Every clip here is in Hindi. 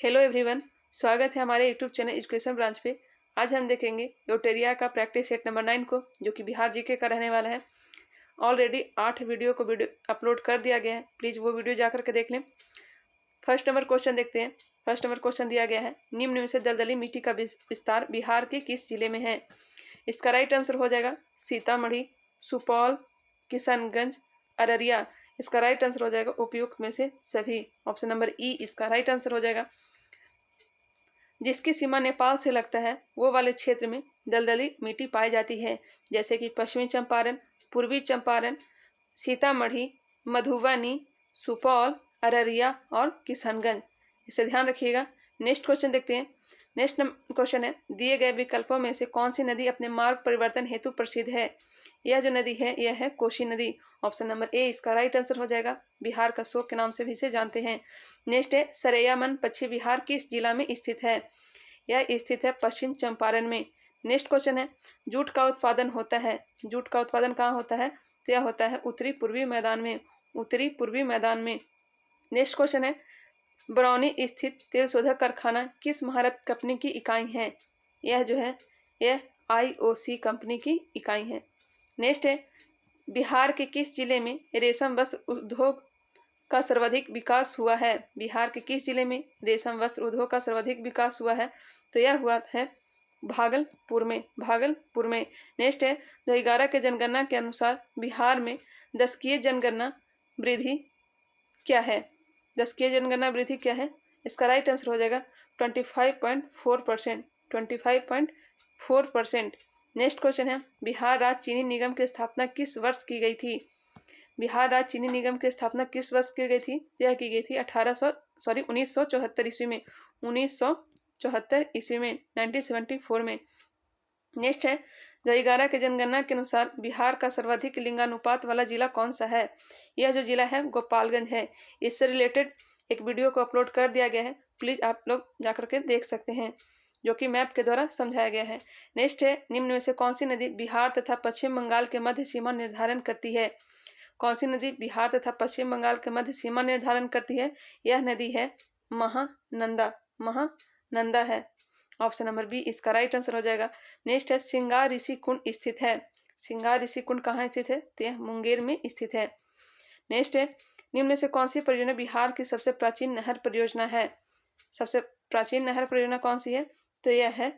हेलो एवरीवन, स्वागत है हमारे यूट्यूब चैनल एजुकेशन ब्रांच पे। आज हम देखेंगे लोटेरिया का प्रैक्टिस सेट नंबर 9 को, जो कि बिहार जीके का रहने वाला है। ऑलरेडी 8 वीडियो अपलोड कर दिया गया है, प्लीज़ वो वीडियो जाकर के देख लें। फर्स्ट नंबर क्वेश्चन देखते हैं। फर्स्ट नंबर क्वेश्चन दिया गया है, निम्न में से दलदली मिट्टी का विस्तार बिहार के किस जिले में है। इसका राइट आंसर हो जाएगा सीतामढ़ी, सुपौल, किशनगंज, अररिया। इसका राइट आंसर हो जाएगा उपयुक्त में से सभी। ऑप्शन नंबर ई इसका राइट आंसर हो जाएगा। जिसकी सीमा नेपाल से लगता है वो वाले क्षेत्र में दलदली मिट्टी पाई जाती है, जैसे कि पश्चिमी चंपारण, पूर्वी चंपारण, सीतामढ़ी, मधुबनी, सुपौल, अररिया और किशनगंज। इसे ध्यान रखिएगा। नेक्स्ट क्वेश्चन देखते हैं। नेक्स्ट क्वेश्चन है, दिए गए विकल्पों में से कौन सी नदी अपने मार्ग परिवर्तन हेतु प्रसिद्ध है। यह जो नदी है यह है कोसी नदी। ऑप्शन नंबर ए इसका राइट आंसर हो जाएगा। बिहार का शोक के नाम से भी इसे जानते हैं। नेक्स्ट है, सरैयामन पश्चिम बिहार किस जिला में स्थित है। यह स्थित है पश्चिम चंपारण में। नेक्स्ट क्वेश्चन है, जूट का उत्पादन होता है। जूट का उत्पादन कहाँ होता है, तो यह होता है उत्तरी पूर्वी मैदान में। उत्तरी पूर्वी मैदान में। नेक्स्ट क्वेश्चन है, बरौनी स्थित तेल शोधक कारखाना किस महारत कंपनी की इकाई है। यह जो है यह IOC कंपनी की इकाई है। नेक्स्ट है, बिहार के किस जिले में रेशम वस्त्र उद्योग का सर्वाधिक विकास हुआ है। बिहार के किस जिले में रेशम वस्त्र उद्योग का सर्वाधिक विकास हुआ है, तो यह हुआ है भागलपुर में। भागलपुर में। नेक्स्ट है, 2011 के जनगणना के अनुसार बिहार में दशकीय जनगणना वृद्धि क्या है। दशकीय जनगणना वृद्धि क्या है, इसका राइट आंसर हो जाएगा 25.4%। 25.4%। नेक्स्ट क्वेश्चन है, बिहार राज्य चीनी निगम की स्थापना किस वर्ष की गई थी। बिहार राज्य चीनी निगम की स्थापना किस वर्ष की गई थी। यह की गई थी 1974 ईस्वी में। 1974 ईस्वी में, 1974 में। नेक्स्ट है, 2011 के जनगणना के अनुसार बिहार का सर्वाधिक लिंगानुपात वाला जिला कौन सा है। यह जो जिला है गोपालगंज है। इससे रिलेटेड एक वीडियो को अपलोड कर दिया गया है, प्लीज आप लोग जाकर के देख सकते हैं, जो कि मैप के द्वारा समझाया गया है। नेक्स्ट है, निम्न में से कौन सी नदी बिहार तथा पश्चिम बंगाल के मध्य सीमा निर्धारण करती है। कौन सी नदी बिहार तथा पश्चिम बंगाल के मध्य सीमा निर्धारण करती है। यह नदी है महानंदा। महानंदा है। ऑप्शन नंबर बी इसका राइट आंसर हो जाएगा। नेक्स्ट है, सिंगार ऋषि कुंड स्थित है। सिंगार ऋषि कुंड कहाँ स्थित है, तो यह मुंगेर में स्थित है। नेक्स्ट है, निम्न में से कौन सी परियोजना बिहार की सबसे प्राचीन नहर परियोजना है। सबसे प्राचीन नहर परियोजना कौन सी है, तो यह है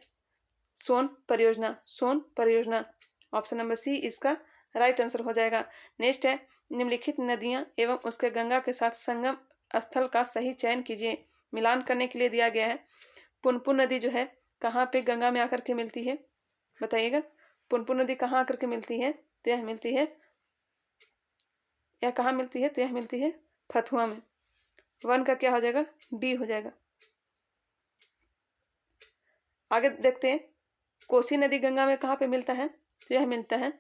सोन परियोजना। सोन परियोजना। ऑप्शन नंबर सी इसका राइट आंसर हो जाएगा। नेक्स्ट है, निम्नलिखित नदियां एवं उसके गंगा के साथ संगम स्थल का सही चयन कीजिए। मिलान करने के लिए दिया गया है। पुनपुन नदी जो है कहाँ पे गंगा में आकर के मिलती है, बताइएगा। पुनपुन नदी कहाँ आकर के मिलती है, तो यह मिलती है, यह कहाँ मिलती है, तो यह मिलती है फतुहा में। 1 का क्या हो जाएगा, डी हो जाएगा। आगे देखते हैं, कोसी नदी गंगा में कहाँ पे मिलता है, तो यह मिलता है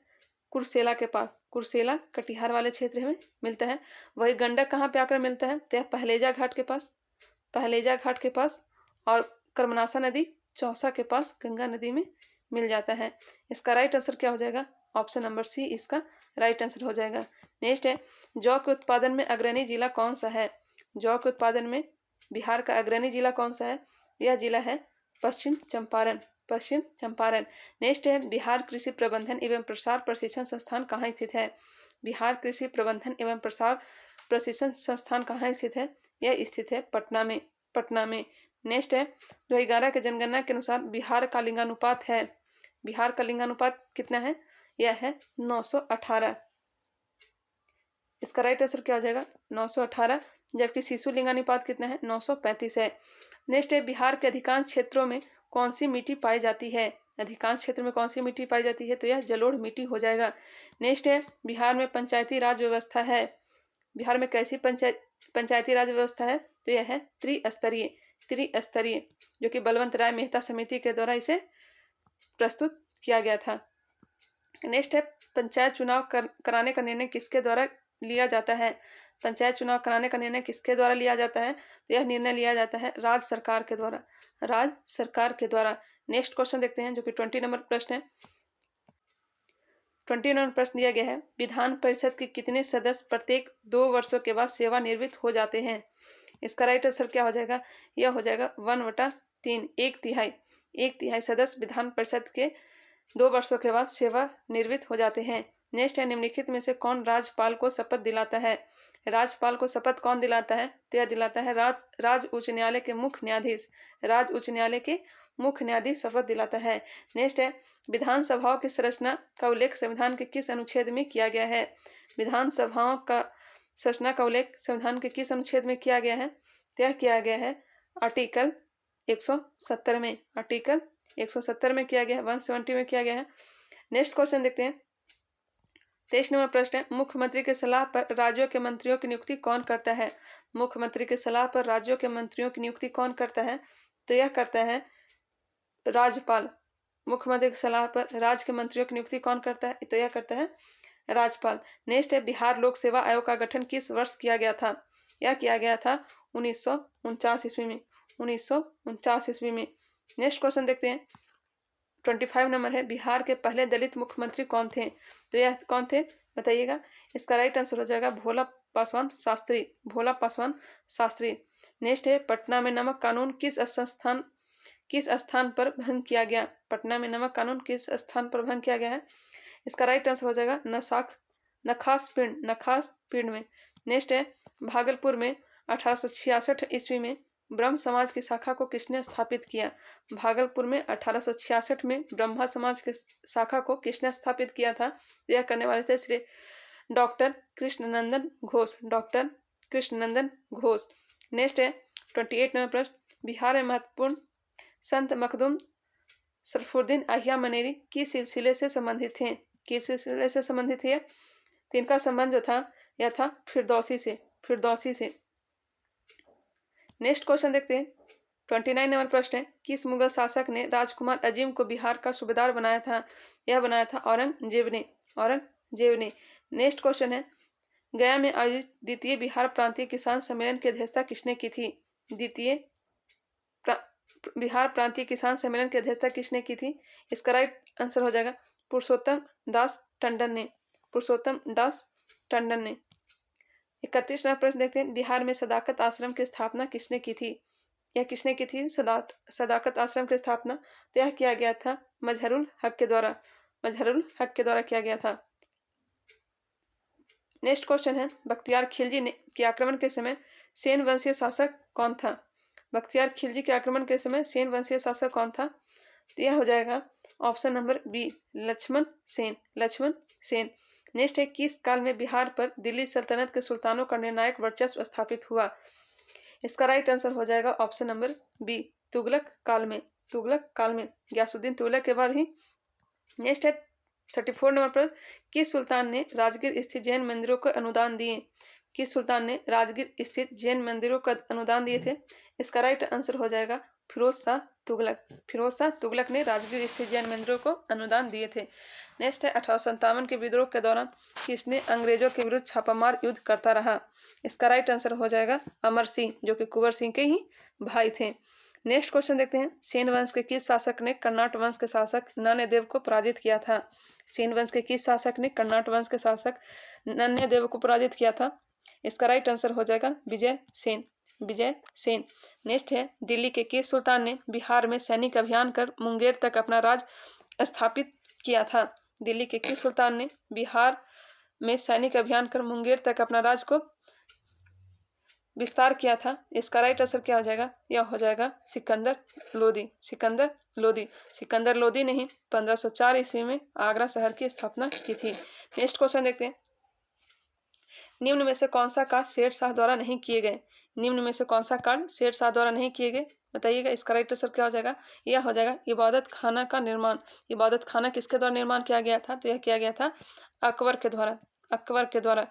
कुर्सेला के पास। कुर्सेला कटिहार वाले क्षेत्र में मिलता है। वही गंडक कहाँ पे आकर मिलता है, तो यह पहलेजा घाट के पास। पहलेजा घाट के पास। और कर्मनासा नदी चौसा के पास गंगा नदी में मिल जाता है। इसका राइट आंसर क्या हो जाएगा, ऑप्शन नंबर सी इसका राइट आंसर हो जाएगा। नेक्स्ट है, जौ के उत्पादन में अग्रणी जिला कौन सा है। जौ के उत्पादन में बिहार का अग्रणी जिला कौन सा है, यह जिला है पश्चिम चंपारण। पश्चिम चंपारण। नेक्स्ट है, बिहार कृषि प्रबंधन एवं प्रसार प्रशिक्षण संस्थान कहाँ स्थित है। बिहार कृषि प्रबंधन एवं प्रसार प्रशिक्षण संस्थान कहाँ स्थित है, यह स्थित है पटना में। पटना में। नेक्स्ट है, 2011 के जनगणना के अनुसार बिहार का लिंगानुपात है। बिहार का लिंगानुपात कितना है, यह है 918। इसका राइट आंसर क्या हो जाएगा, 918। जबकि शिशु लिंगानुपात कितना है, 935 है। नेक्स्ट है, बिहार के अधिकांश क्षेत्रों में कौन सी मिट्टी पाई जाती है। अधिकांश क्षेत्र में कौन सी मिट्टी पाई जाती है, तो यह जलोढ़ मिट्टी हो जाएगा। नेक्स्ट है, बिहार में पंचायती राज व्यवस्था है। बिहार में कैसी पंचायती राज व्यवस्था है, तो यह है त्रिस्तरीय। त्रिस्तरीय, जो कि बलवंत राय मेहता समिति के द्वारा इसे प्रस्तुत किया गया था। नेक्स्ट है, पंचायत चुनाव कराने का निर्णय किसके द्वारा लिया जाता है। पंचायत चुनाव कराने का निर्णय किसके द्वारा लिया जाता है, तो यह निर्णय लिया जाता है राज्य सरकार के द्वारा। राज्य सरकार के द्वारा। नेक्स्ट क्वेश्चन देखते हैं, जो कि 20 नंबर प्रश्न है। 20 नंबर प्रश्न दिया गया है, विधान परिषद के कितने सदस्य प्रत्येक 2 वर्षों के बाद सेवानिवृत्त हो जाते हैं। इसका राइट आंसर क्या हो जाएगा? यह हो जाएगा 1/3, एक तिहाई सदस्य विधान परिषद के 2 वर्षों के बाद सेवानिवृत्त हो जाते हैं। नेक्स्ट है, निम्नलिखित में से कौन राज्यपाल को शपथ दिलाता है? राज्यपाल को शपथ कौन दिलाता है? तो यह दिलाता है राज्य उच्च न्यायालय के मुख्य न्यायाधीश। राज्य उच्च न्यायालय के मुख्य न्यायाधीश शपथ दिलाता है। नेक्स्ट है, विधानसभाओं की संरचना का उल्लेख संविधान के किस अनुच्छेद में किया गया है? विधानसभाओं का संरचना का उल्लेख संविधान के किस अनुच्छेद में किया गया है? तो यह किया गया है आर्टिकल 170 में। आर्टिकल 170 में किया गया है, 170 में किया गया है। नेक्स्ट क्वेश्चन देखते हैं। 23 नंबर प्रश्न है, मुख्यमंत्री की सलाह पर राज्यों के मंत्रियों की नियुक्ति कौन करता है? मुख्यमंत्री की सलाह पर राज्यों के मंत्रियों की नियुक्ति कौन करता है? तो यह करता है राज्यपाल। मुख्यमंत्री की सलाह पर राज्य के मंत्रियों की नियुक्ति कौन करता है? तो यह करता है राज्यपाल। नेक्स्ट है, बिहार लोक सेवा आयोग का गठन किस वर्ष किया गया था? यह किया गया था 1949 ईस्वी में। 1949 ईस्वी में। नेक्स्ट क्वेश्चन देखते हैं। 25 नंबर है, बिहार के पहले दलित मुख्यमंत्री कौन थे? तो यह कौन थे बताइएगा? इसका राइट आंसर हो जाएगा भोला पासवान शास्त्री। भोला पासवान शास्त्री। नेक्स्ट है, पटना में नमक कानून किस स्थान पर भंग किया गया? पटना में नमक कानून किस स्थान पर भंग किया गया है? इसका राइट आंसर हो जाएगा नखास पिंड में। नेक्स्ट है, भागलपुर में 1866 ईस्वी में ब्रह्म समाज की शाखा को किसने स्थापित किया? भागलपुर में 1866 में ब्रह्मा समाज की शाखा को किसने स्थापित किया था? यह करने वाले थे Shri doctor Krishnanandan Ghosh. Doctor Krishnanandan Ghosh. Next है 28 नंबर प्रश्न, बिहार में महत्वपूर्ण संत मखदूम सरफुद्दीन अहिया मनेरी किस सिलसिले से संबंधित थे? किस सिलसिले से संबंधित है? तो इनका संबंध जो था यह था फिरदौसी से। नेक्स्ट क्वेश्चन देखते हैं। 29 नंबर प्रश्न है, किस मुगल शासक ने राजकुमार अजीम को बिहार का सूबेदार बनाया था? यह बनाया था औरंगजेब ने। नेक्स्ट क्वेश्चन है, गया में आयोजित द्वितीय बिहार प्रांतीय किसान सम्मेलन की अध्यक्षता किसने की थी? द्वितीय बिहार प्रांतीय किसान सम्मेलन की अध्यक्षता किसने की थी? इसका राइट आंसर हो जाएगा पुरुषोत्तम दास टंडन ने। 31 नंबर प्रश्न देखते हैं, बिहार में सदाकत आश्रम की स्थापना किसने की थी? यह किसने की थी सदाकत आश्रम की स्थापना? तो यह किया गया था मजहरुल हक के द्वारा किया गया था। नेक्स्ट क्वेश्चन है, बख्तियार खिलजी के आक्रमण के समय सेन वंशीय शासक कौन था? बख्तियार खिलजी के आक्रमण के समय सेन वंशीय शासक कौन था? तो यह हो जाएगा option number B, Lakshman Sen. Next है, किस काल में बिहार पर दिल्ली सल्तनत के सुल्तानों का निर्णायक वर्चस्व स्थापित हुआ? इसका राइट आंसर हो जाएगा ऑप्शन नंबर बी, तुगलक काल में। गयासुद्दीन तुगलक के बाद ही। नेक्स्ट है 34 नंबर पर, किस सुल्तान ने राजगीर स्थित जैन मंदिरों को अनुदान दिए? किस सुल्तान ने राजगीर स्थित जैन मंदिरों का अनुदान दिए थे? इसका राइट आंसर हो जाएगा फिरोज शाह तुगलक ने राजगीर स्थित जैन मंदिरों को अनुदान दिए थे। नेक्स्ट है 1857 के विद्रोह के दौरान किसने अंग्रेजों के विरुद्ध छापामार युद्ध करता रहा? इसका राइट आंसर हो जाएगा अमर सिंह, जो कि कुंवर सिंह के ही भाई थे। नेक्स्ट क्वेश्चन देखते हैं, सेन वंश के किस शासक ने कर्नाट वंश के शासक नान्यदेव को पराजित किया था? सेन वंश के किस शासक ने कर्नाट वंश के शासक नान्यदेव को पराजित किया था? इसका राइट आंसर हो जाएगा विजय सेन। नेक्स्ट है, दिल्ली के किस सुल्तान ने बिहार में सैनिक अभियान कर मुंगेर तक अपना राज स्थापित किया था? दिल्ली के किस सुल्तान ने बिहार में सैनिक अभियान कर मुंगेर तक अपना राज को विस्तार किया था? इसका राइट आंसर क्या हो जाएगा? यह हो जाएगा सिकंदर लोदी ने ही 1504 ईस्वी में आगरा शहर की स्थापना की थी। नेक्स्ट क्वेश्चन देखते हैं, निम्न में से कौन सा कार्य शेर शाह द्वारा नहीं किए गए? बताइएगा। इसका राइट आंसर क्या हो जाएगा? यह हो जाएगा इबादत खाना का निर्माण। इबादत खाना किसके द्वारा निर्माण किया गया था? तो यह किया गया था अकबर के द्वारा।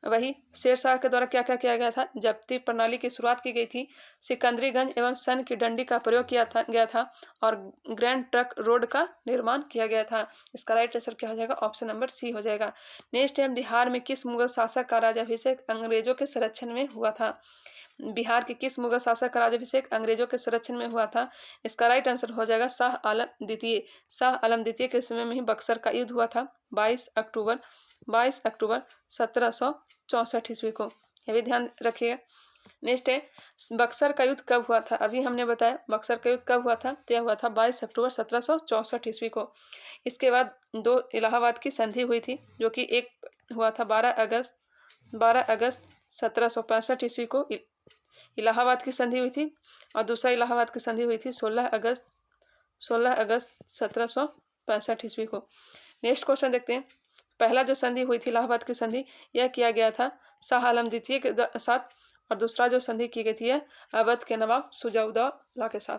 वही शेर शाह के द्वारा क्या क्या किया गया था? जब्ती प्रणाली की शुरुआत की गई थी, सिकंदरीगंज एवं सन की डंडी का प्रयोग किया गया था और ग्रैंड ट्रक रोड का निर्माण किया गया था। इसका राइट आंसर क्या हो जाएगा? ऑप्शन नंबर सी हो जाएगा। नेक्स्ट टाइम, बिहार में किस मुगल शासक का राज्याभिषेक अंग्रेजों के संरक्षण में हुआ था? बिहार के किस मुगल शासक का राज्याभिषेक अंग्रेजों के संरक्षण में हुआ था? इसका राइट आंसर हो जाएगा शाह आलम द्वितीय के समय में ही बक्सर का युद्ध हुआ था 22 अक्टूबर 1764 ईस्वी को। यह भी ध्यान रखिएगा। नेक्स्ट है बक्सर का युद्ध कब हुआ था। अभी हमने बताया बक्सर का युद्ध कब हुआ था, तो यह हुआ था 22 अक्टूबर 1764 ईस्वी को। इसके बाद 2 इलाहाबाद की संधि हुई थी, जो कि एक हुआ था 12 अगस्त 1765 ईस्वी को इलाहाबाद की संधि हुई थी, और दूसरा इलाहाबाद की संधि हुई थी 16 अगस्त 1765 ईस्वी को। नेक्स्ट क्वेश्चन देखते हैं। पहला जो संधि हुई थी इलाहाबाद की संधि, यह किया गया था शाह आलम द्वितीय के साथ, और दूसरा जो संधि की गई थी अवध के नवाब सुजाउद्दौला के साथ।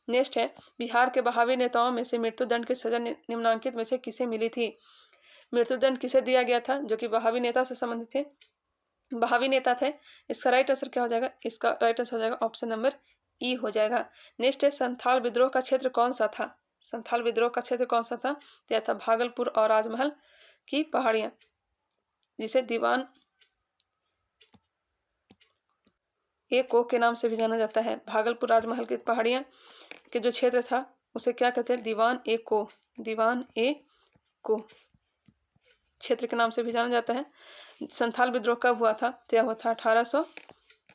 नेक्स्ट है बिहार के बहावी नेताओं में से मृत्युदंड की सजा निम्नांकित में से किसे मिली थी। मृत्युदंड किसे दिया गया था, जो कि बहावी नेता से संबंधित थे, बहावी नेता थे। इसका राइट आंसर क्या हो जाएगा, इसका राइट आंसर हो जाएगा ऑप्शन नंबर ई हो जाएगा। नेक्स्ट है संथाल विद्रोह का क्षेत्र कौन सा था। संथाल विद्रोह का क्षेत्र कौन सा था, तो यह था भागलपुर और राजमहल की पहाड़ियां, जिसे दीवान ए को के नाम से भी जाना जाता है। भागलपुर राजमहल की पहाड़ियां के जो क्षेत्र था उसे क्या कहते हैं, दीवान ए को क्षेत्र के नाम से भी जाना जाता है। संथाल विद्रोह कब हुआ था, तो यह हुआ था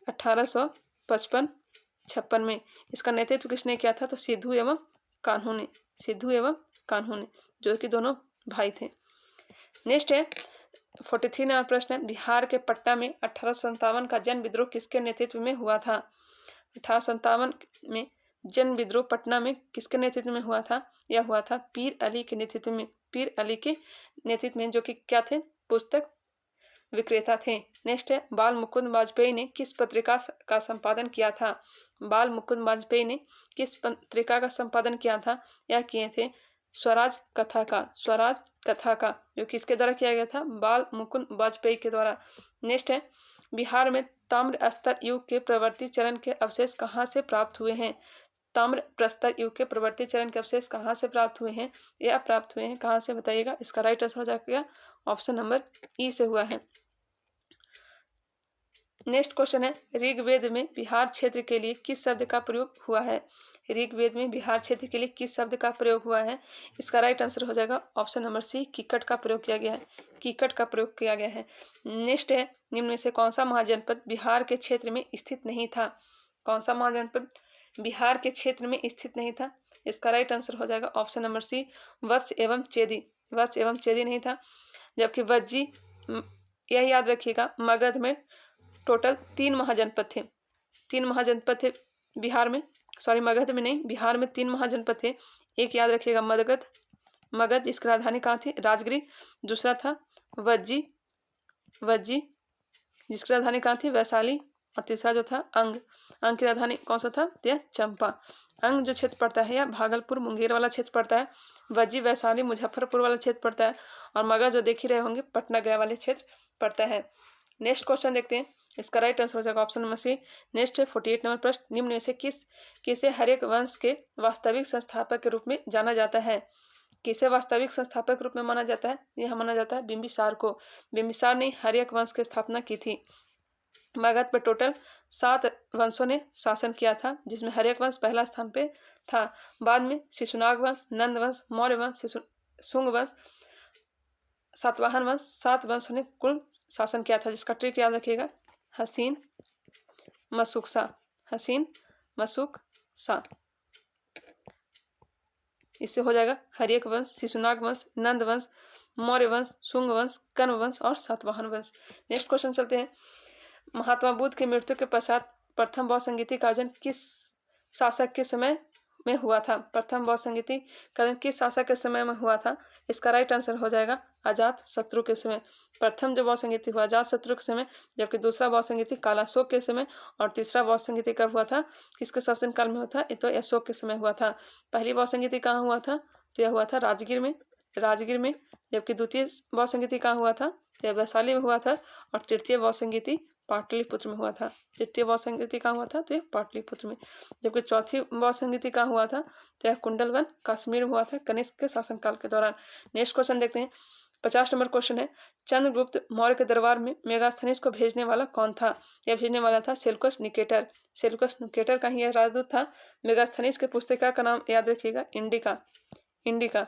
1855 में। इसका नेतृत्व किसने किया था, तो सिद्धू एवं कान्हू ने, जो कि दोनों भाई थे। नेक्स्ट है 43 नंबर प्रश्न है बिहार के पटना में 1857 का जन विद्रोह किसके नेतृत्व में हुआ था। 1857 में जन विद्रोह पटना में किसके नेतृत्व में हुआ था, यह हुआ था पीर अली के नेतृत्व में, जो कि क्या थे, पुस्तक विक्रेता थे। नेक्स्ट है बाल मुकुंद वाजपेयी ने किस पत्रिका का संपादन किया था। बाल मुकुंद वाजपेयी ने किस पत्रिका का संपादन किया था, यह किए थे स्वराज कथा का, जो किसके द्वारा किया गया था, बाल मुकुंद वाजपेयी के द्वारा। नेक्स्ट है बिहार में ताम्र स्तर युग के प्रवर्ती चरण के अवशेष कहाँ से प्राप्त हुए हैं। ताम्र प्रस्तर युग के प्रवर्ती चरण के अवशेष कहाँ से प्राप्त हुए हैं, या प्राप्त हुए हैं कहाँ से, बताइएगा। इसका राइट आंसर हो जाएगा ऑप्शन नंबर ई से हुआ है। नेक्स्ट क्वेश्चन है ऋग्वेद में बिहार क्षेत्र के लिए किस शब्द का प्रयोग हुआ है। ऋग्वेद में बिहार क्षेत्र के लिए किस शब्द का प्रयोग हुआ है, इसका राइट आंसर हो जाएगा ऑप्शन नंबर सी, कीकट का प्रयोग किया गया है। नेक्स्ट है निम्न में से कौन सा महाजनपद बिहार के क्षेत्र में स्थित नहीं था। कौन सा महाजनपद बिहार के क्षेत्र में स्थित नहीं था, इसका राइट आंसर हो जाएगा ऑप्शन नंबर सी, वत्स एवं चेदी नहीं था। जबकि वज्जी, यह याद रखिएगा, मगध में टोटल 3 महाजनपद थे बिहार में, मगध में नहीं, बिहार में 3 महाजनपद थे। एक याद रखिएगा मगध, जिसकी राजधानी कहाँ थी, राजगिरी। दूसरा था वज्जी, जिसकी राजधानी कहाँ थी, वैशाली। और तीसरा जो था अंग की राजधानी कौन सा था, यह चंपा। अंग जो क्षेत्र पड़ता है यह भागलपुर मुंगेर वाला क्षेत्र पड़ता है। वज्जी वैशाली मुजफ्फरपुर वाला क्षेत्र पड़ता है, और मगध जो देख ही रहे होंगे पटना गया वाले क्षेत्र पड़ता है। नेक्स्ट क्वेश्चन देखते हैं, इसका राइट आंसर हो जाएगा ऑप्शन नंबर सी। नेक्स्ट है 48 नंबर प्रश्न, निम्न में से किसे हर्यक वंश के वास्तविक संस्थापक के रूप में जाना जाता है। किसे वास्तविक संस्थापक के रूप में माना जाता है, यह माना जाता है बिंबिसार को। बिंबिसार ने हर्यक वंश की स्थापना की थी। मगध पर टोटल 7 वंशों ने शासन किया था, जिसमें हर्यक वंश पहला स्थान पे था। बाद में शिशुनाग वंश, नंद वंश, मौर्य वंश, शुंग वंश, सातवाहन वंश, 7 वंशों ने कुल शासन किया था, जिसका ट्रिक याद रखिएगा, हसीन मशुक सा। इससे हो जाएगा हर्यक वंश, शिशुनाग वंश, नंद वंश, मौर्य वंश, शुंग वंश, कण्व वंश और सातवाहन वंश। नेक्स्ट क्वेश्चन चलते हैं। महात्मा बुद्ध की मृत्यु के पश्चात प्रथम बौद्ध संगीति का आयोजन किस शासक के समय में हुआ था। प्रथम बौद्ध संगीति का आयोजन किस शासक के समय में हुआ था, इसका राइट आंसर हो जाएगा अजात शत्रु के समय। प्रथम जो बौद्ध संगीति हुआ अजात शत्रु के समय, जबकि दूसरा बौद्ध संगीति कालाशोक के समय, और तीसरा बौद्ध संगीति कब हुआ था, किसके शासनकाल में हुआ था, ये तो अशोक के समय हुआ था। पहली बौद्ध संगीति कहाँ हुआ था, तो यह हुआ था राजगीर में। जबकि द्वितीय बौद्ध संगीति कहाँ हुआ था, तो यह वैशाली में हुआ था। और तृतीय बौद्ध संगीति पाटलिपुत्र में हुआ था। तृतीय बौद्ध संगीति कहाँ हुआ था, तो यह पाटलिपुत्र में। जबकि चौथी बौद्ध संगीति कहाँ हुआ था, तो यह कुंडलवन कश्मीर में हुआ था, कनिष्क के शासनकाल के दौरान। नेक्स्ट क्वेश्चन देखते हैं। 50 नंबर क्वेश्चन है, चंद्रगुप्त मौर्य के दरबार में मेगास्थनीज को भेजने वाला कौन था। यह भेजने वाला था सेल्यूकस निकेटर का ही यह राजदूत था। मेगास्थनीज के पुस्तिका का नाम याद रखिएगा, इंडिका,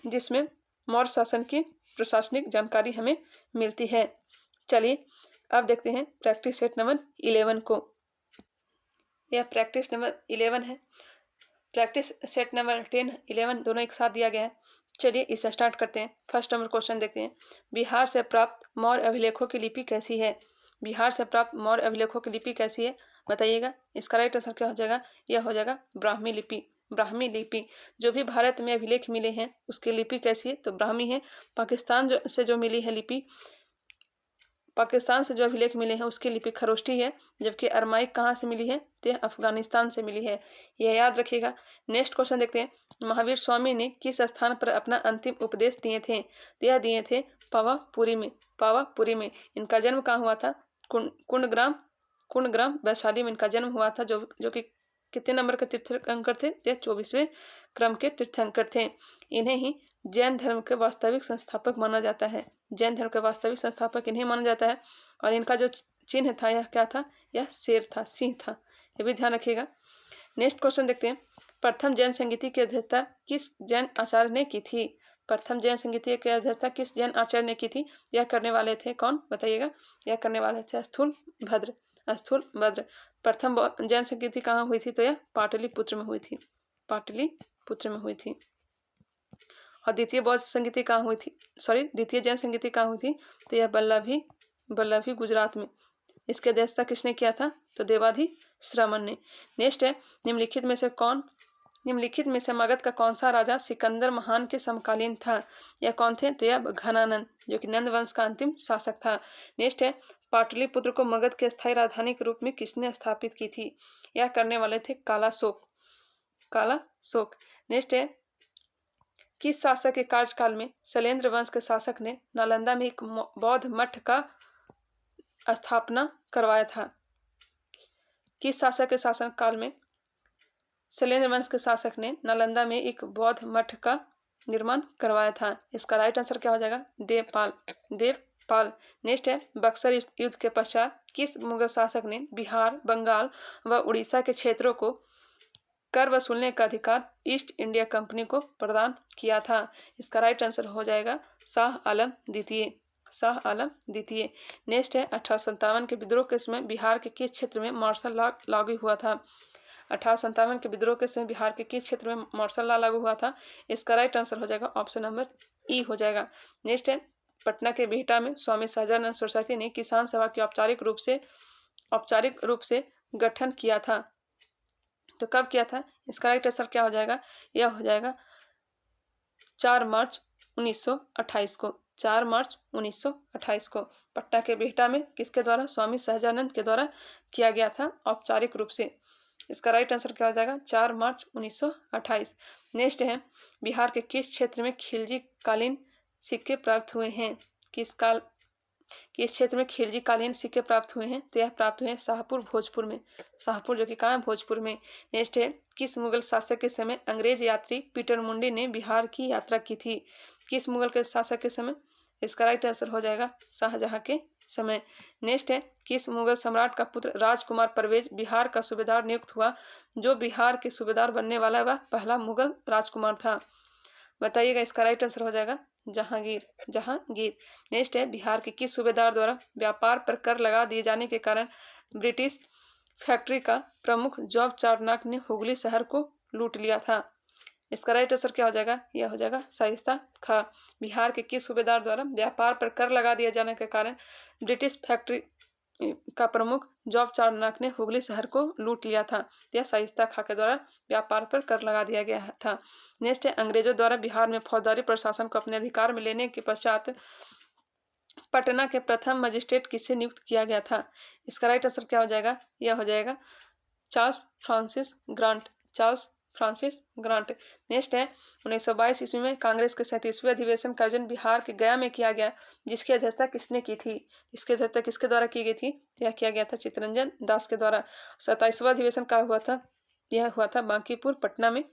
जिसमें मौर्य शासन की प्रशासनिक जानकारी हमें मिलती है। चलिए अब देखते हैं प्रैक्टिस सेट नंबर 11 को। यह प्रैक्टिस नंबर 11 है। प्रैक्टिस सेट नंबर 10, 11 दोनों एक साथ दिया गया है। चलिए इसे स्टार्ट करते हैं। फर्स्ट नंबर क्वेश्चन देखते हैं। बिहार से प्राप्त मौर्य अभिलेखों की लिपि कैसी है? बिहार से प्राप्त मौर्य अभिलेखों की लिपि कैसी है बताइएगा। इसका राइट आंसर क्या हो जाएगा? यह हो जाएगा ब्राह्मी लिपि। ब्राह्मी लिपि। जो भी भारत में अभिलेख मिले हैं उसकी लिपि कैसी है? तो ब्राह्मी है। पाकिस्तान से जो मिली है लिपि, पाकिस्तान से जो अभिलेख मिले हैं उसकी लिपि खरोष्टी है। जबकि अरमाइक कहाँ से मिली है? तो यह अफगानिस्तान से मिली है। यह याद रखिएगा। नेक्स्ट क्वेश्चन देखते हैं। महावीर स्वामी ने किस स्थान पर अपना अंतिम उपदेश दिए थे? तो यह दिए थे पावापुरी में। पावापुरी में। इनका जन्म कहाँ हुआ था? कुंडग्राम वैशाली में इनका जन्म हुआ था। जो कि कितने नंबर के तीर्थंकर थे? यह 24वें क्रम के तीर्थंकर थे। इन्हें ही जैन धर्म के वास्तविक संस्थापक माना जाता है। जैन धर्म के वास्तविक संस्थापक इन्हें माना जाता है। और इनका जो चिन्ह था यह क्या था? यह शेर था, सिंह था। ये भी ध्यान रखिएगा। नेक्स्ट क्वेश्चन देखते हैं। प्रथम जैन संगीति की अध्यक्षता किस जैन आचार्य ने की थी? प्रथम जैन संगीति की अध्यक्षता किस जैन आचार्य ने की थी? यह करने वाले थे कौन बताइएगा? यह करने वाले थे स्थूलभद्र। स्थूलभद्र। प्रथम जैन संगीति कहाँ हुई थी? तो यह पाटलिपुत्र में हुई थी। पाटलिपुत्र में हुई थी। और द्वितीय बौद्ध संगीति कहाँ हुई थी? द्वितीय जैन संगीति कहाँ हुई थी? तो यह बल्लभी गुजरात में। इसकी अध्यक्षता किसने किया था? तो देवाधि श्रमण ने। नेक्स्ट है। निम्नलिखित में से मगध का कौन सा राजा सिकंदर महान के समकालीन था? यह कौन थे? तो यह घनानंद, जो कि नंद वंश का अंतिम शासक था। नेक्स्ट है। पाटलिपुत्र को मगध के स्थायी राजधानी के रूप में किसने स्थापित की थी? यह करने वाले थे कालाशोक। नेक्स्ट है। किस शासक के कार्यकाल में शैलेंद्र वंश के शासक ने नालंदा में एक बौद्ध मठ का स्थापना करवाया था? किस शासक के शासन काल में शैलेंद्र वंश के शासक ने नालंदा में एक बौद्ध मठ का निर्माण करवाया था? इसका राइट आंसर क्या हो जाएगा? देवपाल। नेक्स्ट है। बक्सर युद्ध के पश्चात किस मुगल शासक ने बिहार, बंगाल व उड़ीसा के क्षेत्रों को कर वसूलने का अधिकार ईस्ट इंडिया कंपनी को प्रदान किया था? इसका राइट आंसर हो जाएगा शाह आलम द्वितीय। नेक्स्ट है। 1857 के विद्रोह के समय बिहार के किस क्षेत्र में मार्शल लॉ लागू हुआ था? 1857 के विद्रोह के समय बिहार के किस क्षेत्र में मार्शल लॉ लागू हुआ था? इसका राइट आंसर हो जाएगा ऑप्शन नंबर ई हो जाएगा। नेक्स्ट है। पटना के बिहटा में स्वामी सहजानंद सरस्वती ने किसान सभा के औपचारिक रूप से गठन किया था। तो कब किया था? इसका राइट आंसर क्या हो जाएगा? यह हो जाएगा 4 मार्च 1928 को। 4 मार्च 1928 को पटना के बिहटा में किसके द्वारा? स्वामी सहजानंद के द्वारा किया गया था औपचारिक रूप से। इसका राइट आंसर क्या हो जाएगा? 4 मार्च 1928। नेक्स्ट है। बिहार के किस क्षेत्र में खिलजी कालीन सिक्के प्राप्त हुए हैं? किस क्षेत्र में खिलजी कालीन सिक्के प्राप्त हुए हैं? तो यह प्राप्त हुए हैं शाहपुर, भोजपुर में। शाहपुर जो कि कहाँ है? भोजपुर में। नेक्स्ट है। किस मुगल शासक के समय अंग्रेज यात्री पीटर मुंडी ने बिहार की यात्रा की थी? किस मुगल के शासक के समय? इसका राइट आंसर हो जाएगा शाहजहां के समय। नेक्स्ट है। किस मुगल सम्राट का पुत्र राजकुमार परवेज बिहार का सूबेदार नियुक्त हुआ? जो बिहार के सूबेदार बनने वाला वह पहला मुगल राजकुमार था। बताइएगा। इसका राइट आंसर हो जाएगा जहांगीर। नेक्स्ट है। बिहार के किस सूबेदार द्वारा व्यापार पर कर लगा दिए जाने के कारण ब्रिटिश फैक्ट्री का प्रमुख जॉब चार्नक ने हुगली शहर को लूट लिया था? इसका राइट आंसर क्या हो जाएगा? यह हो जाएगा शाइस्ता खां। बिहार के किस सूबेदार द्वारा व्यापार पर कर लगा दिए जाने के कारण ब्रिटिश फैक्ट्री का प्रमुख जॉब चार्नक ने हुगली शहर को लूट लिया था? यह शाइस्ता खां के द्वारा व्यापार पर कर लगा दिया गया था। नेक्स्ट है। अंग्रेजों द्वारा बिहार में फौजदारी प्रशासन को अपने अधिकार में लेने के पश्चात पटना के प्रथम मजिस्ट्रेट किसे नियुक्त किया गया था? इसका राइट आंसर क्या हो जाएगा? यह हो जाएगा चार्ल्स फ्रांसिस ग्रांट। नेक्स्ट है। 1922 ईस्वी में कांग्रेस के 37वें अधिवेशन का आयोजन बिहार के गया में किया गया, जिसकी अध्यक्षता किसने की थी? इसकी अध्यक्षता किसके द्वारा की गई थी? यह किया गया था चित्तरंजन दास के द्वारा। 27वां अधिवेशन का हुआ था? यह हुआ था बांकीपुर, पटना में।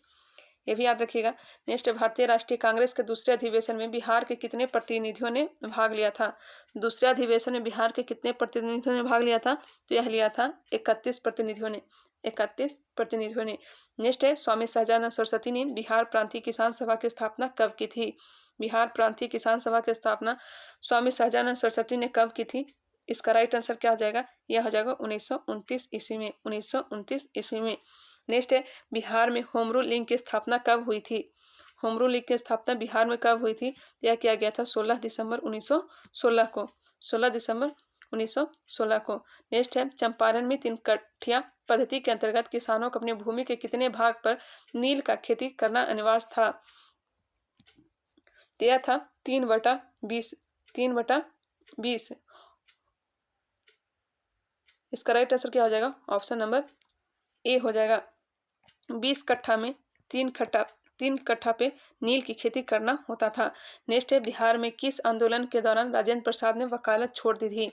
ये भी याद रखिएगा। नेक्स्ट, भारतीय राष्ट्रीय कांग्रेस के दूसरे अधिवेशन में बिहार के कितने प्रतिनिधियों ने भाग लिया था? दूसरे अधिवेशन में बिहार के कितने प्रतिनिधियों ने भाग लिया था? तो यह लिया था 31 प्रतिनिधियों ने। 31 प्रतिनिधियों ने। नेक्स्ट है, स्वामी सहजानंद सरस्वती ने बिहार प्रांतीय किसान सभा की स्थापना कब की थी? बिहार प्रांतीय किसान सभा की स्थापना स्वामी सहजानंद सरस्वती ने कब की थी? इसका राइट आंसर क्या हो जाएगा, यह हो जाएगा 1929 ईस्वी में, 1929 ईस्वी में। नेक्स्ट है बिहार में होम रूल लीग की स्थापना कब हुई थी। होम रूल लीग की स्थापना बिहार में कब हुई थी, यह किया गया था 16 दिसंबर 1916 को, 16 दिसंबर 1916 को। नेक्स्ट है चंपारण में 3 कठिया पद्धति के अंतर्गत किसानों को अपनी भूमि के कितने भाग पर नील का खेती करना अनिवार्य था। यह था 3/20, 3/20। इसका राइट आंसर क्या हो जाएगा, ऑप्शन नंबर ए हो जाएगा। 20 कट्ठा में 3 कट्ठा पे नील की खेती करना होता था। नेक्स्ट है बिहार में किस आंदोलन के दौरान राजेंद्र प्रसाद ने वकालत छोड़ दी थी।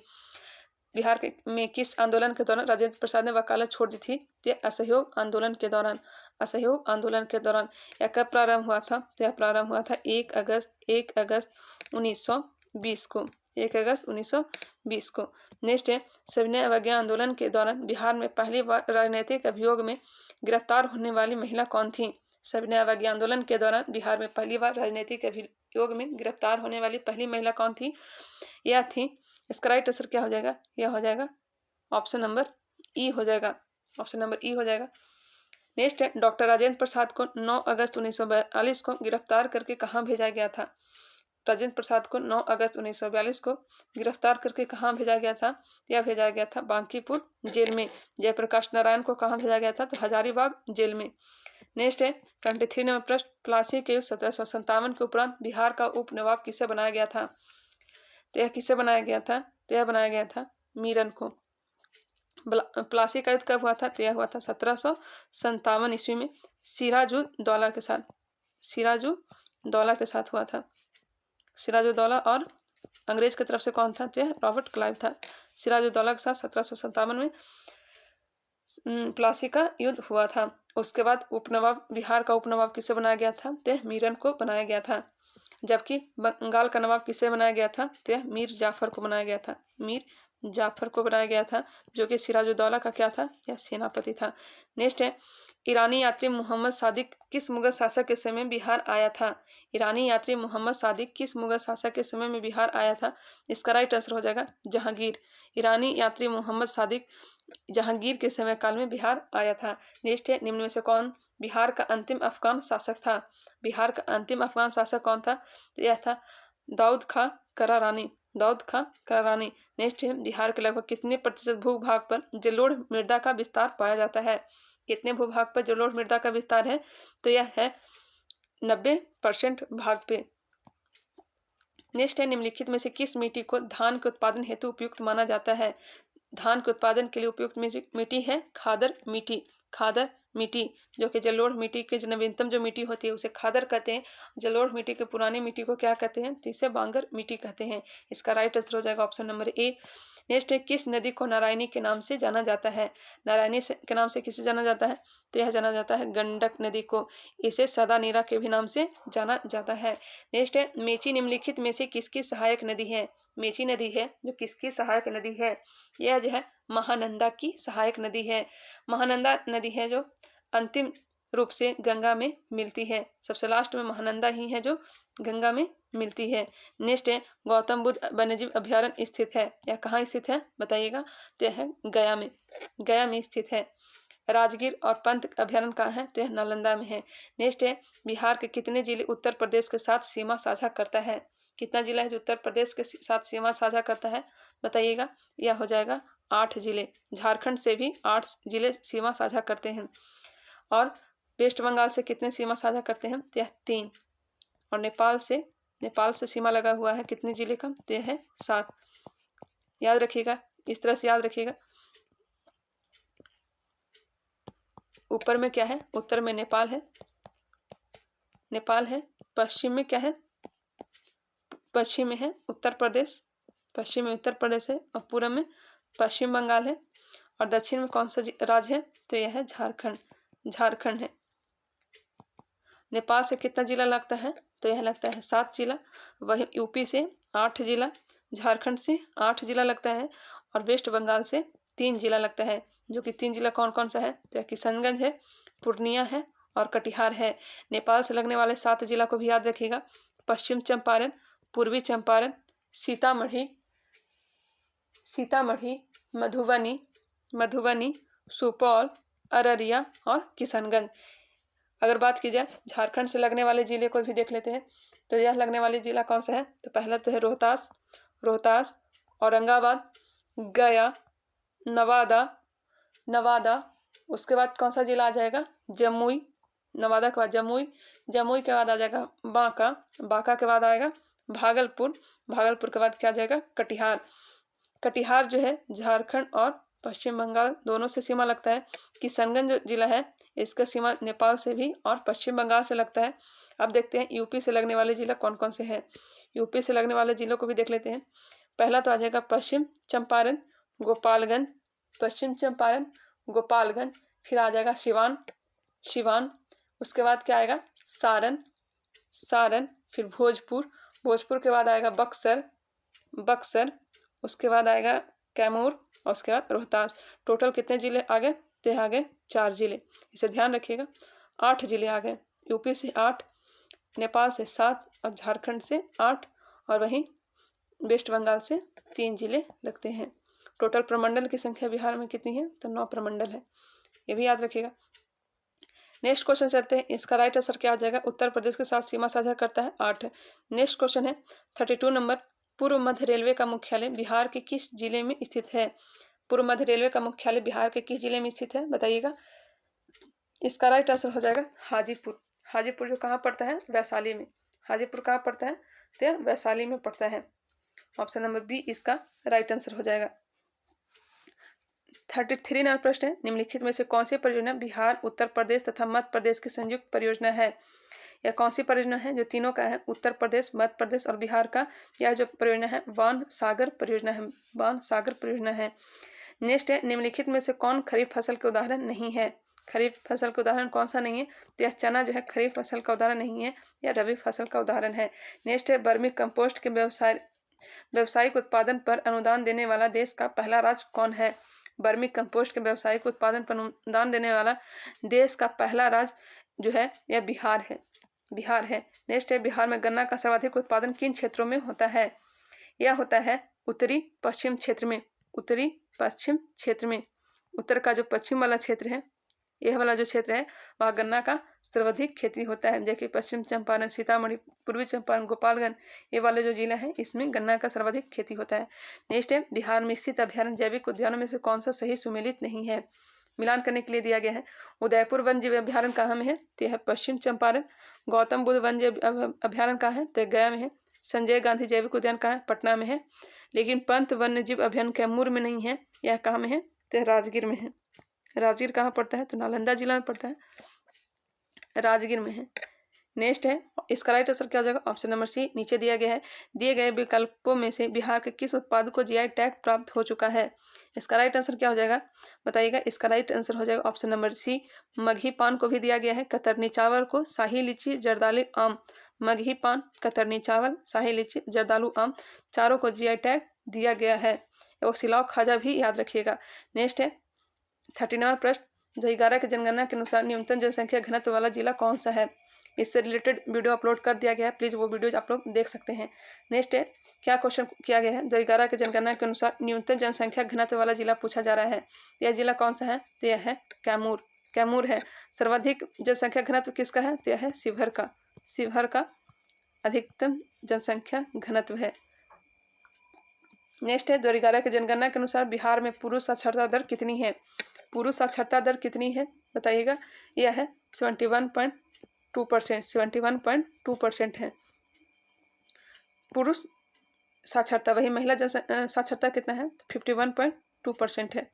बिहार में किस आंदोलन के दौरान राजेंद्र प्रसाद ने वकालत छोड़ दी थी, यह असहयोग आंदोलन के दौरान, असहयोग आंदोलन के दौरान। यह कब प्रारंभ हुआ था, तो यह प्रारंभ हुआ था 1 अगस्त 1920 को, 1 अगस्त 1920 को। नेक्स्ट है सविनय अवज्ञा आंदोलन के दौरान बिहार में पहली बार राजनीतिक अभियोग में गिरफ्तार होने वाली महिला कौन थी। सविनय अवज्ञा आंदोलन के दौरान बिहार में पहली बार राजनीतिक अभियोग में गिरफ्तार होने वाली पहली महिला कौन थी, यह थी, इसका राइट आंसर क्या हो जाएगा, यह हो जाएगा ऑप्शन नंबर ई हो जाएगा, ऑप्शन नंबर ई हो जाएगा। नेक्स्ट है डॉक्टर राजेंद्र प्रसाद को 9 अगस्त 1942 को गिरफ्तार करके कहाँ भेजा गया था। राजेंद्र प्रसाद को 9 अगस्त 1942 को गिरफ्तार करके कहाँ भेजा गया था, यह भेजा गया था बांकीपुर जेल में। जयप्रकाश नारायण को कहाँ भेजा गया था, तो हजारीबाग जेल में। नेक्स्ट है 23 नंबर प्रश्न, प्लासी के 1757 के उपरांत बिहार का उप नवाब किसे बनाया गया था। तो यह किसे बनाया गया था, तो यह बनाया गया था मीरन को। प्लासी का युद्ध कब हुआ था, तो यह हुआ था 1757 ईस्वी में सिराजुद्दौला के साथ, सिराजुद्दौला के साथ हुआ था। सिराजुद्दौला और अंग्रेज की तरफ से कौन था, तो यह रॉबर्ट क्लाइव था। सिराजुद्दौला के साथ 1757 में प्लासी का युद्ध हुआ था। उसके बाद उपनवाब, बिहार का उपनवाब किसे बनाया गया था, तो यह मीरन को बनाया गया था। जबकि बंगाल का नवाब किसे बनाया गया था, तो यह मीर जाफर को बनाया गया था, मीर जाफर को बनाया गया था, जो कि सिराजुद्दौला का क्या था, यह सेनापति था। नेक्स्ट है ईरानी यात्री मोहम्मद सादिक किस मुगल शासक के समय में बिहार आया था। ईरानी यात्री मोहम्मद सादिक किस मुगल शासक के समय में बिहार आया था, इसका राइट आंसर हो जाएगा जहांगीर। ईरानी यात्री मोहम्मद सादिक जहांगीर के समय काल में बिहार आया था। नेक्स्ट है निम्न में से कौन बिहार का अंतिम अफगान शासक था। बिहार का अंतिम अफगान शासक कौन था, तो यह था दाऊद खां करारानी, दाऊद खां करारानी। नेक्स्ट है बिहार के लगभग कितने प्रतिशत भूभाग पर जलोढ़ मृदा का विस्तार पाया जाता है। कितने भूभाग पर जलोढ़ मृदा का विस्तार है, तो यह है 90% भाग पे। नेक्स्ट है निम्नलिखित में से किस मिट्टी को धान के उत्पादन हेतु उपयुक्त माना जाता है। धान के उत्पादन के लिए उपयुक्त मिट्टी है खादर मिट्टी, खादर मिट्टी, जो कि जलोढ़ मिट्टी के जो नवीनतम जो मिट्टी होती है उसे खादर कहते हैं। जलोढ़ मिट्टी के पुरानी मिट्टी को क्या कहते हैं, तो इसे बांगर मिट्टी कहते हैं। इसका राइट आंसर हो जाएगा ऑप्शन नंबर ए। नेक्स्ट है किस नदी को नारायणी के नाम से जाना जाता है। नारायणी के नाम से किसे जाना जाता है, तो यह जाना जाता है गंडक नदी को। इसे सदा नीरा के भी नाम से जाना जाता है। नेक्स्ट है मेची निम्नलिखित में से किसकी सहायक नदी है। मेची नदी है जो किसकी सहायक नदी है, यह जो है महानंदा की सहायक नदी है। महानंदा नदी है जो अंतिम रूप से गंगा में मिलती है। सबसे लास्ट में महानंदा ही है जो गंगा में मिलती है। नेक्स्ट है गौतम बुद्ध वन्यजीव अभ्यारण्य स्थित है, यह कहाँ स्थित है बताइएगा, तो यह है गया में, गया में स्थित है। राजगीर और पंत अभ्यारण्य कहाँ है, तो यह नालंदा में है। नेक्स्ट है बिहार के कितने जिले उत्तर प्रदेश के साथ सीमा साझा करता है। कितना जिला है जो उत्तर प्रदेश के साथ सीमा साझा करता है बताइएगा, यह हो जाएगा 8 जिले। झारखंड से भी 8 जिले सीमा साझा करते हैं। और वेस्ट बंगाल से कितने सीमा साझा करते हैं, तो यह 3। और नेपाल से सीमा लगा हुआ है कितने जिले का, तो यह है 7। याद रखिएगा, इस तरह से याद रखिएगा। ऊपर में क्या है, उत्तर में नेपाल है, नेपाल है। पश्चिम में क्या है, पश्चिम में है उत्तर प्रदेश, पश्चिम में उत्तर प्रदेश है। और पूर्व में पश्चिम बंगाल है। और दक्षिण में कौन सा राज्य है, तो यह है झारखंड, झारखंड है। नेपाल से कितना जिला लगता है, तो यह लगता है 7 जिला। वही यूपी से 8 जिला, झारखंड से 8 जिला लगता है। और वेस्ट बंगाल से 3 जिला लगता है, जो कि 3 जिला कौन कौन सा है, तो किशनगंज है, पूर्णिया है और कटिहार है। नेपाल से लगने वाले 7 जिला को भी याद रखिएगा। पश्चिम चंपारण, पूर्वी चंपारण, सीतामढ़ी, सीतामढ़ी, मधुबनी, सुपौल, अररिया और किशनगंज। अगर बात की जाए झारखंड से लगने वाले जिले को भी देख लेते हैं। तो यह लगने वाले जिला कौन सा है? तो पहला तो है रोहतास, औरंगाबाद, गया, नवादा। उसके बाद कौन सा जिला आ जाएगा? जमुई। नवादा के बाद जमुई के बाद आ जाएगा बांका के बाद आएगा भागलपुर के बाद क्या आ जाएगा? कटिहार जो है झारखंड और पश्चिम बंगाल दोनों से सीमा लगता है। किशनगंज जो जिला है इसका सीमा नेपाल से भी और पश्चिम बंगाल से लगता है। अब देखते हैं यूपी से लगने वाले जिला कौन कौन से हैं। यूपी से लगने वाले जिलों को भी देख लेते हैं। पहला तो आ जाएगा पश्चिम चंपारण, गोपालगंज, फिर आ जाएगा सिवान, उसके बाद क्या आएगा? सारण, फिर भोजपुर के बाद आएगा बक्सर, उसके बाद आएगा कैमूर और उसके बाद रोहतास। टोटल कितने जिले आ गए? तो आ गए 4 जिले। इसे ध्यान रखिएगा, 8 जिले आ गए। यूपी से 8, नेपाल से 7 और झारखंड से 8 और वहीं वेस्ट बंगाल से 3 जिले लगते हैं। टोटल प्रमंडल की संख्या बिहार में कितनी है? तो 9 प्रमंडल है, ये भी याद रखिएगा। नेक्स्ट क्वेश्चन चलते हैं। इसका राइट आंसर क्या आ जाएगा? उत्तर प्रदेश के साथ सीमा साझा करता है 8। नेक्स्ट क्वेश्चन है 32 नंबर। पूर्व मध्य रेलवे का मुख्यालय बिहार के किस जिले में स्थित है? पूर्व मध्य रेलवे का मुख्यालय बिहार के किस जिले में स्थित है? बताइएगा। इसका राइट आंसर हो जाएगा हाजीपुर जो कहाँ पड़ता है? वैशाली में। हाजीपुर कहाँ पड़ता है? तो वैशाली में पड़ता है। ऑप्शन नंबर बी इसका राइट आंसर हो जाएगा। 33 नंबर प्रश्न है। निम्नलिखित में से कौन सी परियोजना बिहार, उत्तर प्रदेश तथा मध्य प्रदेश की संयुक्त परियोजना है? यह कौन सी परियोजना है जो तीनों का है? उत्तर प्रदेश, मध्य प्रदेश और बिहार का। यह जो परियोजना है बाण सागर परियोजना है। नेक्स्ट है निम्नलिखित में से कौन खरीफ फसल के उदाहरण नहीं है? खरीफ फसल का उदाहरण कौन सा नहीं है? तो यह चना जो है खरीफ फसल का उदाहरण नहीं है, यह रबी फसल का उदाहरण है। नेक्स्ट है वर्मी कंपोस्ट के व्यावसायिक उत्पादन पर अनुदान देने वाला देश का पहला राज्य कौन है? वर्मी कंपोस्ट के व्यावसायिक उत्पादन पर अनुदान देने वाला देश का पहला राज्य जो है यह बिहार है। नेक्स्ट है बिहार में गन्ना का सर्वाधिक उत्पादन किन क्षेत्रों में होता है? यह होता है उत्तरी पश्चिम क्षेत्र में। उत्तर का जो पश्चिम वाला क्षेत्र है, यह वाला जो क्षेत्र है वहाँ गन्ना का सर्वाधिक खेती होता है। जबकि पश्चिम चंपारण, सीतामढ़ी, पूर्वी चंपारण, गोपालगंज ये वाले जो जिला है इसमें गन्ना का सर्वाधिक खेती होता है। नेक्स्ट है बिहार में स्थित अभ्यारण्य जैविक उद्यानों में से कौन सा सही सुमेलित नहीं है? मिलान करने के लिए दिया गया है। उदयपुर वन्य जीव अभ्यारण्य कहाँ में है? तो यह पश्चिम चंपारण। गौतम बुद्ध वन्य अभ्यारण्य कहाँ है? तो गया में है। संजय गांधी जैविक उद्यान कहाँ है? पटना में है। लेकिन पंत वन्य जीव अभ्यारण्य कैमूर में नहीं है, यह कहाँ में है? तो राजगीर में है। राजगीर कहाँ पड़ता है? तो नालंदा जिला में पड़ता है, राजगीर में है। नेक्स्ट है इसका राइट आंसर क्या हो जाएगा? ऑप्शन नंबर सी नीचे दिया गया है। दिए गए विकल्पों में से बिहार के किस उत्पाद को जीआई टैग प्राप्त हो चुका है? इसका राइट आंसर क्या हो जाएगा? बताइएगा। इसका राइट आंसर हो जाएगा ऑप्शन नंबर सी मगही पान को भी दिया गया है, कतरनी चावल को, शाही लीची, जर्दालू आम। मगही पान, कतरनी चावल, शाही लीची, जर्दालू आम चारों को जीआई टैग दिया गया है। और सिलाव खाजा भी याद रखिएगा। नेक्स्ट है 39वां प्रश्न। जो 11 की जनगणना के अनुसार न्यूनतम जनसंख्या घनत्व वाला जिला कौन सा है? इससे रिलेटेड वीडियो अपलोड कर दिया गया है, प्लीज़ वो वीडियोज आप लोग देख सकते हैं। नेक्स्ट है क्या क्वेश्चन किया गया है? जो 11 की जनगणना के अनुसार न्यूनतम जनसंख्या घनत्व वाला जिला पूछा जा रहा है। यह जिला कौन सा है? तो यह है कैमूर है। सर्वाधिक जनसंख्या घनत्व किसका है? तो यह है शिवहर का अधिकतम जनसंख्या घनत्व है। नेक्स्ट है 2011 की जनगणना के अनुसार बिहार में पुरुष साक्षरता दर कितनी है? पुरुष साक्षरता दर कितनी है बताइएगा। यह है 71.2% है पुरुष साक्षरता। वही महिला साक्षरता कितना है? 51.2% है।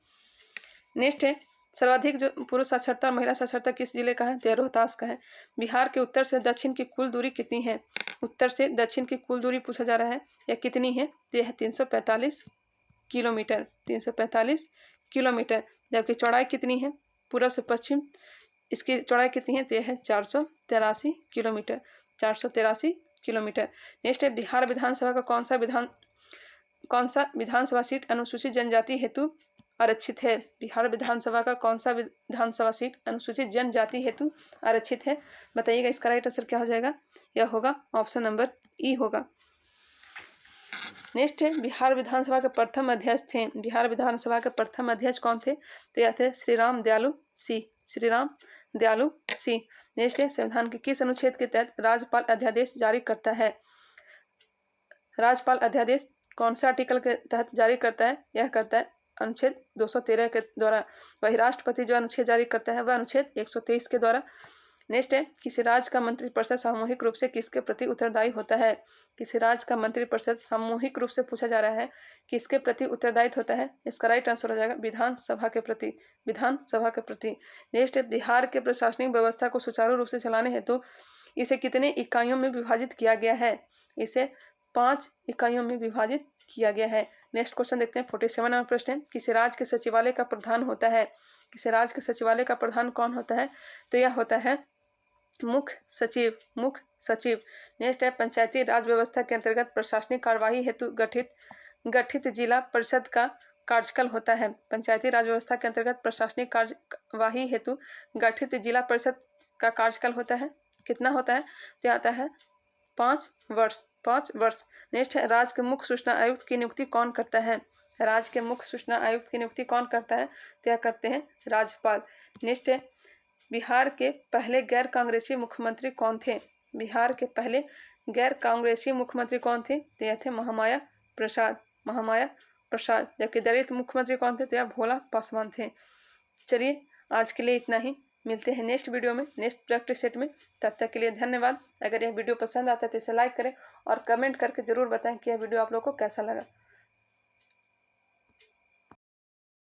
नेक्स्ट है सर्वाधिक जो पुरुष साक्षरता और महिला साक्षरता किस जिले का है? तो रोहतास का है। बिहार के उत्तर से दक्षिण की कुल दूरी कितनी है? उत्तर से दक्षिण की कुल दूरी पूछा जा रहा है, यह कितनी है? तो यह 345 किलोमीटर। जबकि चौड़ाई कितनी है? पूर्व से पश्चिम इसकी चौड़ाई कितनी है? तो यह है 483 किलोमीटर। नेक्स्ट है बिहार विधानसभा का कौन सा विधानसभा सीट अनुसूचित जनजाति हेतु आरक्षित है? बिहार विधानसभा का कौन सा विधानसभा सीट अनुसूचित जनजाति हेतु आरक्षित है? बताइएगा। इसका राइट आंसर क्या हो जाएगा? यह होगा ऑप्शन नंबर ई होगा। नेक्स्ट है बिहार विधानसभा के प्रथम अध्यक्ष थे। बिहार विधानसभा के प्रथम अध्यक्ष कौन थे? तो यह थे श्री राम दयालु सी। श्री राम दयालु सी। नेक्स्ट है संविधान के किस अनुच्छेद के तहत राज्यपाल अध्यादेश जारी करता है? राज्यपाल अध्यादेश कौन सा आर्टिकल के तहत जारी करता है? यह करता है अनुच्छेद 213 के द्वारा। वही राष्ट्रपति जो अनुच्छेद जारी करता है वह अनुच्छेद 123 के द्वारा। नेक्स्ट है किसी राज्य का मंत्रिपरिषद सामूहिक रूप से किसके प्रति उत्तरदायी होता है? किसी राज्य का मंत्रिपरिषद सामूहिक रूप से पूछा जा रहा है किसके प्रति उत्तरदायित्व होता है? इसका राइट आंसर हो जाएगा विधानसभा के प्रति। विधानसभा के प्रति। नेक्स्ट है बिहार के प्रशासनिक व्यवस्था को सुचारू रूप से चलाने हेतु इसे कितने इकाइयों में विभाजित किया गया है? इसे 5 इकाइयों में विभाजित किया गया है। नेक्स्ट क्वेश्चन देखते हैं 47 नंबर प्रश्न है किसी राज्य के सचिवालय का प्रधान होता है? किसी राज्य के सचिवालय का प्रधान कौन होता है? तो यह होता है मुख्य सचिव। मुख्य सचिव। नेक्स्ट है पंचायती राज व्यवस्था के अंतर्गत प्रशासनिक कार्यवाही हेतु गठित जिला परिषद का कार्यकाल होता है। पंचायती राज व्यवस्था के अंतर्गत प्रशासनिक कार्यवाही हेतु गठित जिला परिषद का कार्यकाल होता है कितना होता है? तो आता है 5 वर्ष। 5 वर्ष। नेक्स्ट है राज्य के मुख्य सूचना आयुक्त की नियुक्ति कौन करता है? राज्य के मुख्य सूचना आयुक्त की नियुक्ति कौन करता है? तो यह करते हैं राज्यपाल। नेक्स्ट है बिहार के पहले गैर कांग्रेसी मुख्यमंत्री कौन थे? बिहार के पहले गैर कांग्रेसी मुख्यमंत्री कौन थे? तो यह थे महामाया प्रसाद। महामाया प्रसाद। जबकि दलित मुख्यमंत्री कौन थे? तो यह भोला पासवान थे। चलिए आज के लिए इतना ही। मिलते हैं नेक्स्ट वीडियो में, नेक्स्ट प्रैक्टिस सेट में। तब तक के लिए धन्यवाद। अगर यह वीडियो पसंद आता है तो इसे लाइक करें और कमेंट करके ज़रूर बताएं कि यह वीडियो आप लोगों को कैसा लगा।